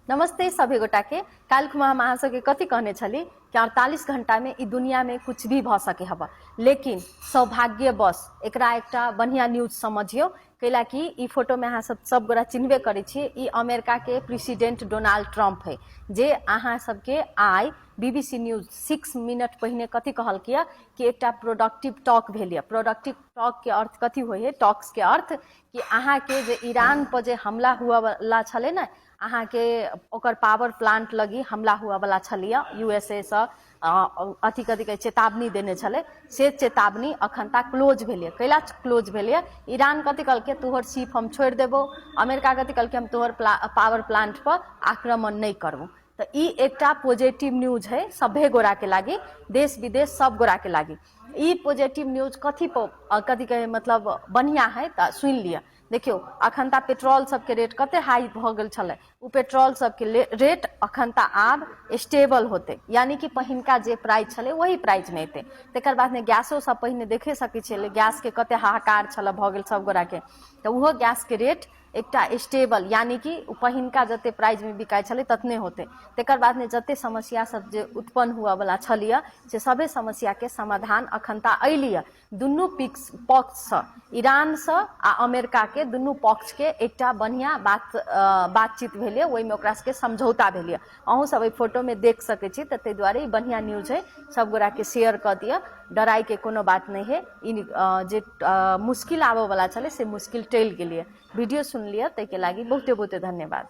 नमस्ते सभी गोटा के। काल खुमा हम अहाँ सबके कथी कहने छली कि 48 घंटा में ई दुनिया में कुछ भी भ सके हब, लेकिन सौभाग्यवश एकरा एकटा बढ़िया न्यूज समझियो। कैला कि ई फोटो में अहाँ सब गोरा चिन्हबे करे छी, ई अमेरिका के प्रेसिडेंट डोनाल्ड ट्रम्प है, जे अहाँ सबके आई बीबीसी न्यूज 6 मिनट पहिने कथी कहल किया कि एकटा प्रोडक्टिव टॉक भेलिए। प्रोडक्टिव टॉक के अर्थ कथी होय है? टॉक्स के अर्थ कि अहाँ के जे ईरान पर जे हमला हुआ वाला छले ना, अहाँ के ओकर पावर प्लांट लगी हमला हुआ वाला छलिए, यूएसए से अथी कथी कहे चेतावनी देने छले, से चेतावनी अखन तक क्लोज भेलिए। कैला क्लोज भेलिए? ईरान कथी कहल के तुहर शिप हम छोड़ देबो, अमेरिका कथी कहल के हम तुहर पावर प्लांट पर आक्रमण नहीं करबो। तो ई एकटा पॉजिटिव न्यूज है सभे गोरा के लागी, देश विदेश सब गोरा के लागी। ई पॉजिटिव न्यूज कथी कहे मतलब बढ़िया है तो सुन लिया। देखियो अखन ता पेट्रोल सबके रेट कते हाई भ गेल छले, उ पेट्रोल सबके रेट अखन ता आब स्टेबल होते, यानी कि पहिनका जे प्राइस छले वही प्राइस में एते। तेकर बाद में गैसो सब पहिने देखे सकै छले, गैस के कते हाहाकार छले भ गेल सब गोरा के, तो उहो गैस के रेट एकटा स्टेबल, यानी कि पहिनका जते प्राइस में बिकाय छले ततने होते। तेकर बाद में जते समस्या सब जे उत्पन्न हुआ वाला छलिए से सभे समस्या के समाधान अखन ता अइलिए। दुनू पक्ष से, ईरान से आ अमेरिका के दुनू पक्ष के एकटा बढ़िया बातचीत भेलिए, ओहि में ओकरा सबके समझौता भेलिए। अहूँ सब फोटो में देख सकै छी, तो ते दुआरे बढ़िया न्यूज है, सब गोरा के शेयर कर दिया। डराई के कोनो बात नहीं है। इन जे मुश्किल आबे वाला छले से मुश्किल टल गेलिए। वीडियो सुन लिया, तै के लागी बहुते बहुते धन्यवाद।